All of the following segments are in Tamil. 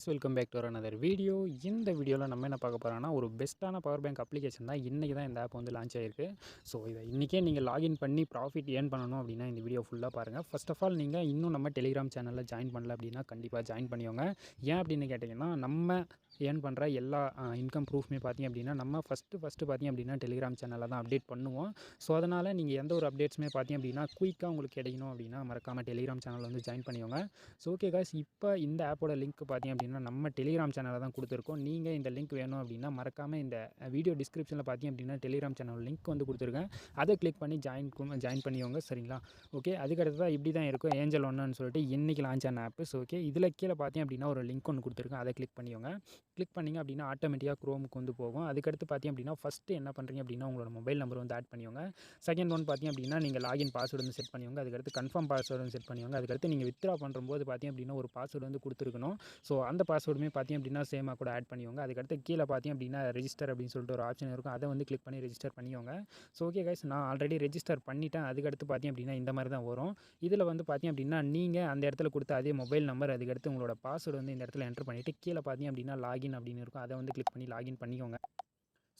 Friends, welcome back to another video. இந்த வீடியோவில் நம்ம என்ன பார்க்க போகிறோம்னா, ஒரு பெஸ்ட்டான பவர் பேங்க் அப்ளிகேஷன் தான் இன்றைக்கி தான் இந்த ஆப் வந்து லான்ச் ஆகிருக்கு. ஸோ இதை இன்றைக்கே நீங்கள் லாகின் பண்ணி ப்ராஃபிட் ஏர்ன் பண்ணணும் அப்படின்னா இந்த வீடியோ ஃபுல்லாக பாருங்கள். ஃபர்ஸ்ட் ஆஃப் ஆல் நீங்கள் இன்னும் நம்ம டெலிகிராம் சேனலில் ஜாயின் பண்ணல அப்படின்னா கண்டிப்பாக ஜாயின் பண்ணிக்கோங்க. ஏன் அப்படின்னு கேட்டிங்கன்னா, நம்ம ஏர்ன் பண்ணுற எல்லா இன்கம் ப்ரூஃப்மே பார்த்திங்க அப்படின்னா நம்ம ஃபஸ்ட்டு பார்த்திங்க அப்படின்னா டெலிகிராம் சேனலில் தான் அப்டேட் பண்ணுவோம். ஸோ அதனால் நீங்கள் எந்த ஒரு அப்டேட்ஸுமே பார்த்திங்க அப்படின்னா குயிக்காக உங்களுக்கு கிடைக்கணும் அப்படின்னா மறக்காமல் டெலிகிராம் சேனல் வந்து ஜாயின் பண்ணிக்கோங்க. ஸோ ஓகே காய்ஸ், இப்போ இந்த ஆப்போட லிங்க் பார்த்திங்க அப்படின்னா நம்ம டெலிகிராம் சேனலில் தான் கொடுத்துருக்கோம். நீங்கள் இந்த லிங்க் வேணும் அப்படின்னா மறக்காமல் இந்த வீடியோ டிஸ்கிரிப்ஷனில் பார்த்திங்க அப்படின்னா டெலிகிராம் சேனல் லிங்க் வந்து கொடுத்துருக்கேன். அதை கிளிக் பண்ணி ஜாயின் பண்ணிக்கோங்க. சரிங்களா? ஓகே, அதுக்கடுத்து இப்படி தான் இருக்கும் ஏஞ்சல் ஒன்றுன்னு சொல்லிட்டு இன்றைக்கி லான்ச் ஆன ஆப்பு. ஸோ ஓகே, இதில் கீழே பார்த்திங்க அப்படின்னா ஒரு லிங்க் ஒன்று கொடுத்துருக்கேன். அதை கிளிக் பண்ணிக்கோங்க. கிளிக் பண்ணிங்க அப்படின்னா ஆட்டோமேட்டிக்காக க்ரோமுக்கு வந்து போகும். அதுக்கடுத்து பார்த்திங்க அப்படின்னா ஃபஸ்ட்டு என்ன பண்ணுறீங்க அப்படின்னா உங்களோட மொபைல் நம்பர் வந்து ஆட் பண்ணிக்கோங்க. செகண்ட் ஒன் பார்த்திங்க அப்படின்னா நீங்கள் லாகின் பாஸ்வேர்டு வந்து செட் பண்ணிக்கோங்க. அதுக்கடுத்து கன்ஃபார்ம் பாஸ்வேர்டு வந்து செட் பண்ணிக்கோங்க. அதுக்கடுத்து நீங்கள் வித்ட்ரா பண்ணும்போது பார்த்திங்க அப்படின்னா ஒரு பாஸ்வேர்டு வந்து கொடுத்துருக்கணும். ஸோ அந்த பாஸ்வேர்டுமே பார்த்திங்க அப்படின்னா சேமாக கூட ஆட் பண்ணிக்கோங்க. அதுக்கடுத்து கீழே பார்த்திங்க அப்படின்னா ரெஜிஸ்டர் அப்படின்னு சொல்லிட்டு ஒரு ஆப்ஷன் இருக்கும். அதை வந்து கிளிக் பண்ணி ரெஜிஸ்டர் பண்ணிக்கோங்க. ஸோ ஓகே கைஸ், நான் ஆல்ரெடி ரெஜிஸ்டர் பண்ணிட்டேன். அதுக்கடுத்து பார்த்திங்க அப்படின்னா இந்த மாதிரி தான் வரும். இதில் வந்து பார்த்திங்க அப்படின்னா நீங்கள் அந்த இடத்துல கொடுத்த அதே மொபைல் நம்பர் அதுக்கடுத்து உங்களோட பாஸ்வேர்டு வந்து இந்த இடத்துல என்டர் பண்ணிவிட்டு கீழே பார்த்திங்க அப்படின்னா லாகின் அப்படின்னு இருக்கும். அதை வந்து கிளிக் பண்ணி லாகின் பண்ணிக்கோங்க.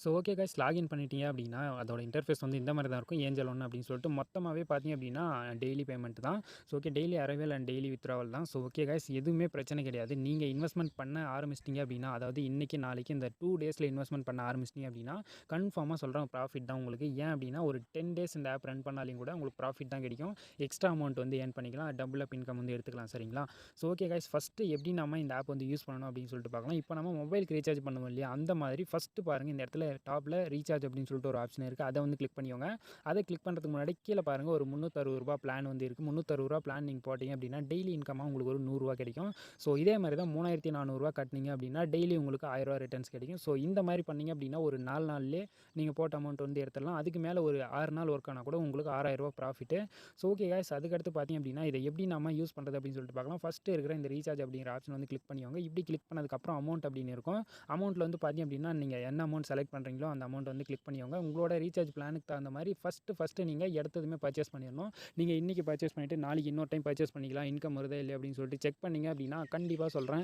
ஸோ ஓகே கைஸ், லாகின் பண்ணிட்டீங்க அப்படின்னா அதோட இன்டர்ஃபேஸ் வந்து இந்த மாதிரி தான் இருக்கும். ஏஞ்சல் ஒன்று அப்படின்னு சொல்லிட்டு மொத்தமாகவே பார்த்திங்க அப்படின்னா டெய்லி பேமெண்ட் தான். So okay, daily arrival and daily withdrawal தான். ஸோ ஓகே கைஸ், எதுவுமே பிரச்சனை கிடையாது. நீங்கள் இன்வெஸ்ட்மெண்ட் பண்ண ஆரம்பிச்சிட்டிங்க அப்படின்னா, அதாவது இன்றைக்கி நாளைக்கு இந்த 2 டேஸில் இன்வெஸ்ட்மெண்ட் பண்ண ஆரம்பிச்சிட்டிங்க அப்படின்னா கன்ஃபார்மாக சொல்கிறேன் ப்ராஃபிட் தான் உங்களுக்கு. ஏன் அப்படின்னா ஒரு 10 டேஸ் இந்த ஆப் ரன் பண்ணாலையும் கூட உங்களுக்கு ப்ராஃபிட் தான் கிடைக்கும். எக்ஸ்ட்ரா அமௌண்ட் வந்து ஏர்ன் பண்ணிக்கலாம். டபுள் அப் இன்கம் வந்து எடுத்துக்கலாம். சரிங்களா? ஸோ ஓகே கைஸ், ஃபஸ்ட்டு எப்படி நம்ம இந்த ஆப் வந்து யூஸ் பண்ணணும் அப்படின்னு சொல்லிட்டு பார்க்கலாம். இப்போ நம்ம மொபைலுக்கு ரீசார்ஜ் பண்ணுவோம் இல்லையா, அந்த மாதிரி ஃபஸ்ட்டு பாருங்கள், இந்த இடத்துல டாப்பில் ரீசார்ஜ் அப்படின்னு சொல்லிட்டு ஒரு ஆப்ஷன் இருக்குது. அதை வந்து கிளிக் பண்ணிக்கோங்க. அதை கிளிக் பண்ணுறதுக்கு முன்னாடி கீழே பாருங்கள் ஒரு ரூ. 360 பிளான் வந்து இருக்குது. ரூ. 360 பிளான் நீங்கள் போட்டிங்க அப்படின்னா டெய்லி இன்கமாக உங்களுக்கு ஒரு ரூ. 100 கிடைக்கும். ஸோ இதே மாதிரி தான் ரூ. 3400 கட்டினீங்க அப்படின்னா டெய்லி உங்களுக்கு ரூ. 1000 ரிட்டர்ன்ஸ் கிடைக்கும். ஸோ இந்த மாதிரி பண்ணிங்க அப்படின்னா ஒரு 4 நாள்லேயே நீங்கள் போட்ட அமௌண்ட் வந்து எடுத்துடலாம். அதுக்கு மேலே ஒரு 6 நாள் ஒர்க் ஆனால் கூட உங்களுக்கு ரூ. 6000 ப்ராஃபிட்டு. ஸோ ஓகே கைஸ், அதுக்கடுத்து பார்த்திங்க அப்படின்னா இதை எப்படி நம்ம யூஸ் பண்ணுறது அப்படின்னு சொல்லிட்டு பார்க்கலாம். ஃபஸ்ட்டு இருக்கிற இந்த ரீசார்ஜ் அப்படிங்கிற ஆப்ஷன் வந்து கிளிக் பண்ணிக்கோங்க. இப்படி கிளிக் பண்ணதுக்கப்புறம் அமௌண்ட் அப்படின்னு இருக்கும். அமௌண்ட்டில் வந்து பார்த்திங்க அப்படின்னா நீங்கள் என்ன அமௌண்ட் செலக்ட் பண்ணுறீங்களோ அந்த அமௌண்ட் வந்து கிளிக் பண்ணிக்கோங்க. உங்களோட ரீசார்ஜ் பிளானுக்கு தகுந்த மாதிரி ஃபஸ்ட்டு நீங்கள் எடுத்ததுமே பர்ச்சேஸ் பண்ணிடணும். நீங்கள் இன்றைக்கி பர்ச்சேஸ் பண்ணிவிட்டு நாளைக்கு இன்னொரு டைம் பர்ச்சேஸ் பண்ணிக்கலாம். இன்கம் வருதா இல்லை அப்படின்னு சொல்லிட்டு செக் பண்ணிங்க அப்படின்னா கண்டிப்பாக சொல்கிறேன்,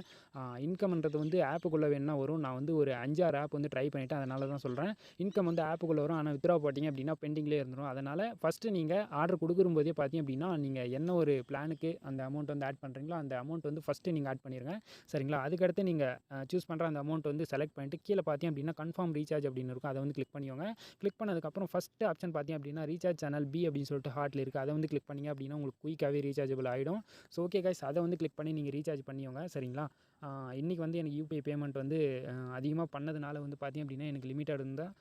இன்கம்ன்றது வந்து ஆப்புக்குள்ளே வேணா வரும். நான் வந்து ஒரு 5-6 ஆப் வந்து ட்ரை பண்ணிவிட்டேன். அதனால தான் சொல்கிறேன். இன்கம் வந்து ஆப்புக்குள்ளே வரும். ஆனால் வித்ட்ரா போட்டிங்க அப்படின்னா பெண்டிங்லேயே இருந்துடும். அதனால் ஃபஸ்ட்டு நீங்கள் ஆர்டர் கொடுக்கும்போதே பார்த்திங்க அப்படின்னா நீங்கள் என்ன ஒரு பிளானுக்கு அந்த அமௌண்ட் வந்து ஆட் பண்ணுறீங்களோ அந்த அமௌண்ட் வந்து ஃபஸ்ட்டு நீங்கள் ஆட் பண்ணிடுங்க. சரிங்களா? அதுக்கடுத்து நீங்கள் சூஸ் பண்ணுற அந்த அமௌண்ட் வந்து செலக்ட் பண்ணிவிட்டு கீழே பார்த்திங்க அப்படின்னா கன்ஃபார்ம் ரீசார்ஜ் அப்படின்னு இருக்கும். அதை வந்து கிளிக் பண்ணிக்கோங்க. கிளிக் பண்ணதுக்கப்புறம் ஃபஸ்ட்டு ஆப்ஷன் பார்த்திங்க அப்படின்னா ரீசார்ஜ் சேனல் பி அப்படின்னு சொல்லிட்டு ஹார்ட்டில் இருக்குது. அதை வந்து கிளிக் பண்ணிங்க அப்படின்னா உங்களுக்கு குயிக்காகவே ரீசார்ஜபிள் ஆகிடும். ஸோ ஓகே கைஸ், அதை வந்து கிளிக் பண்ணி நீங்கள் ரீசார்ஜ் பண்ணிக்கோங்க. சரிங்களா? இன்றைக்கி வந்து எனக்கு யூபிஐ பேமெண்ட் வந்து அதிகமாக பண்ணதுனால வந்து பார்த்திங்க அப்படின்னா எனக்கு லிமிட்டட் இருந்தால்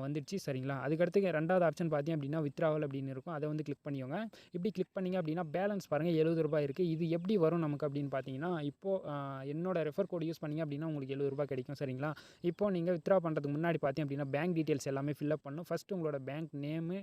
வந்துடுச்சு. சரிங்களா? அதுக்கடுத்து 2வது ஆப்ஷன் பார்த்திங்க அப்படின்னா வித்ட்ராவல் அப்படின்னு இருக்கும். அதை வந்து கிளிக் பண்ணிக்கோங்க. இப்படி கிளிக் பண்ணிங்க அப்படின்னா பேலன்ஸ் பாருங்கள் ரூ. 70 இருக்குது. இது எப்படி வரும் நமக்கு அப்படின்னு பார்த்தீங்கன்னா, இப்போது என்னோட ரெஃபர் கோட் யூஸ் பண்ணிங்க அப்படின்னா உங்களுக்கு ரூ. 70 கிடைக்கும். சரிங்களா? இப்போது நீங்கள் வித்ட்ரா பண்ணுறதுக்கு முன்னாடி பார்த்திங்க அப்படின்னா பேங்க் டீட்டெயில்ஸ் எல்லாமே ஃபில்அப் பண்ணணும். ஃபஸ்ட்டு உங்களோட பேங்க் நேமு,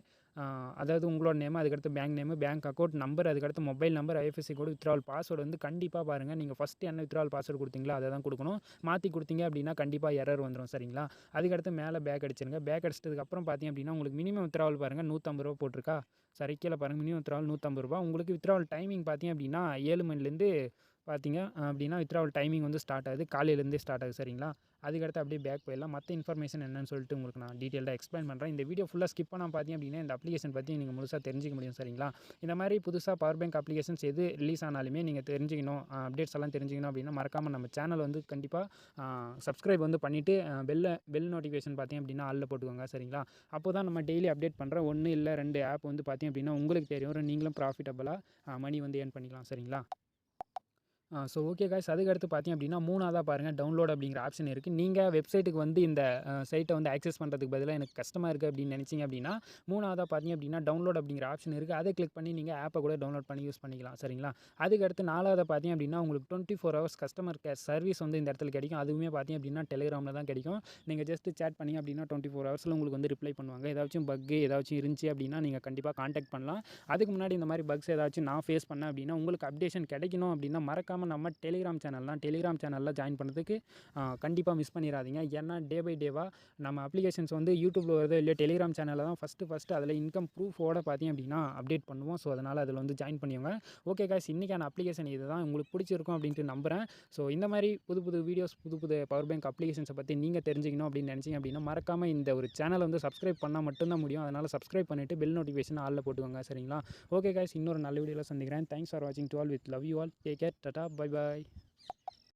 அதாவது உங்களோட நேமு, அதுக்கடுத்து bank name, bank account number, அதுக்கடுத்து mobile number, IFSC code, withdrawal password வந்து கண்டிப்பாக பாருங்கள். நீங்கள் ஃபஸ்ட்டு என்ன வித்ட்ராவல் பாஸ்வேர்டு கொடுத்தீங்களோ அதை தான் கொடுக்கணும். மாற்றி கொடுத்தீங்க அப்படின்னா கண்டிப்பாக எரர் வந்துடும். சரிங்களா? அதுக்கடுத்து மேலே பேக் அடிச்சிருங்க. பேக் அடிச்சதுக்கப்புறம் பார்த்திங்க அப்படின்னா உங்களுக்கு மினிமம் வித்ட்ராவல் பாருங்கள் ரூ. 150 போட்டிருக்கா. சரி, கீழே பாருங்கள் மினிமம் வித்ட்ராவல் ரூ. 150. உங்களுக்கு வித்ட்ராவல் டைமிங் பார்த்திங்க அப்படின்னா 7 மணிலேருந்து பார்த்திங்க அப்படின்னா வித்ட்ராவல் டைமிங் வந்து ஸ்டார்ட் ஆகுது. காலையிலேருந்தே ஸ்டார்ட் ஆகுது. சரிங்களா? அதுக்கடுத்து அப்படியே பேக் போயிடலாம். மற்ற இன்ஃபர்மேஷன் என்னன்னு சொல்லிட்டு உங்களுக்கு நான் டீட்டெயிலாக எக்ஸ்பிளைன் பண்ணுறேன். இந்த வீடியோ ஃபுல்லாக ஸ்கிப் பண்ணாமல் பார்த்திங்க அப்படின்னா இந்த அப்ளிகேஷன் பற்றி நீங்கள் முழுசாக தெரிஞ்சிக்க முடியும். சரிங்களா? இந்த மாதிரி புதுசாக பவர் பேங்க் அப்ளிகேஷன்ஸ் எது ரிலீஸ் ஆனாலுமே நீங்கள் தெரிஞ்சிக்கணும், அப்டேட்ஸ் எல்லாம் தெரிஞ்சிக்கணும் அப்படின்னா மறக்காமல் நம்ம சேனல் வந்து கண்டிப்பாக சப்ஸ்கிரைப் வந்து பண்ணிவிட்டு பெல் நோட்டிஃபிகேஷன் பார்த்திங்க அப்படின்னா ஆளில் போட்டுக்கோங்க. சரிங்களா? அப்போ தான் நம்ம டெய்லி அப்டேட் பண்ணுற 1 இல்லை 2 ஆப் வந்து பார்த்திங்க அப்படின்னா உங்களுக்கு தெரியும். நீங்களும் ப்ராஃபிட்டபுளாக மணி வந்து ஏர்ன் பண்ணிக்கலாம். சரிங்களா? ஸோ ஓகே காய்ஸ், அதுக்கடுத்து பார்த்திங்க அப்படின்னா 3வதா பாருங்கள் டவுன்லோட் அப்படிங்கிற ஆப்ஷன் இருக்குது. நீங்கள் வெப்சைட்டுக்கு வந்து இந்த சைட்டை வந்து ஆக்சஸ் பண்ணுறதுக்கு பதிலாக எனக்கு கஷ்டமாக இருக்குது அப்படின்னு நினச்சிங்க அப்படின்னா 3வதா பார்த்திங்க அப்படின்னா டவுன்லோட் அப்படிங்கிற ஆப்ஷன் இருக்குது. அதை கிளிக் பண்ணி நீங்கள் ஆப்பை கூட டவுன்லோட் பண்ணி யூஸ் பண்ணிக்கலாம். சரிங்களா? அதுக்கடுத்து 4வதா பார்த்திங்க அப்படின்னா உங்களுக்கு 24 ஹவர்ஸ் கஸ்டமர் கேர் சர்வீஸ் வந்து இந்த இடத்துல கிடைக்கும். அதுவுமே பார்த்திங்க அப்படின்னா டெலிகிராமில் தான் கிடைக்கும். நீங்கள் ஜஸ்ட்டு சேட் பண்ணி அப்படின்னா 24 ஹவர்ஸில் உங்களுக்கு வந்து ரிப்ளை பண்ணுவாங்க. ஏதாச்சும் பக்கு ஏதாச்சும் இருந்துச்சு அப்படின்னா நீங்கள் கண்டிப்பாக காண்டாக்ட் பண்ணலாம். அதுக்கு முன்னாடி இந்த மாதிரி பக்ஸ் ஏதாச்சும் நான் ஃபேஸ் பண்ணேன் அப்படின்னா உங்களுக்கு அப்டேஷன் கிடைக்கணும் அப்படின்னா மறக்காம இல்லாமல் நம்ம டெலிகிராம் சேனலில் ஜாயின் பண்ணுறதுக்கு கண்டிப்பாக மிஸ் பண்ணிடாதீங்க. ஏன்னா டே பை டேவாக நம்ம அப்ளிகேஷன்ஸ் வந்து யூடியூப்பில் வருதோ இல்லையோ டெலிகிராம் சேனலில் தான் ஃபஸ்ட்டு அதில் இன்கம் ப்ரூஃபோட பார்த்தீங்க அப்படின்னா அப்டேட் பண்ணுவோம். ஸோ அதனால் அதில் வந்து ஜாயின் பண்ணிக்கோங்க. ஓகே காய்ஸ், இன்றைக்கான அப்ளிகேஷன் இது தான். உங்களுக்கு பிடிச்சிருக்கும் அப்படின்ட்டு நம்புகிறேன். ஸோ இந்த மாதிரி புது வீடியோஸ் புது பவர் பேங்க் அப்ளிகேஷன்ஸை பற்றி நீங்கள் தெரிஞ்சுக்கணும் அப்படின்னு நினச்சிங்க அப்படின்னா மறக்காமல் இந்த ஒரு சேனலை வந்து சப்ஸ்கிரைப் பண்ணால் மட்டும்தான் முடியும். அதனால் சப்ஸ்கிரைப் பண்ணிவிட்டு பெல் நோட்டிஃபிகேஷன் ஆலில் போட்டுக்கோங்க. சரிங்களா? ஓகே காய்ஸ், இன்னொரு நல்ல வீடியோவில் சந்திக்கிறேன். தேங்க்ஸ் ஃபார் வாட்சிங் to all. With love you all. Take care. Tata. Bye bye.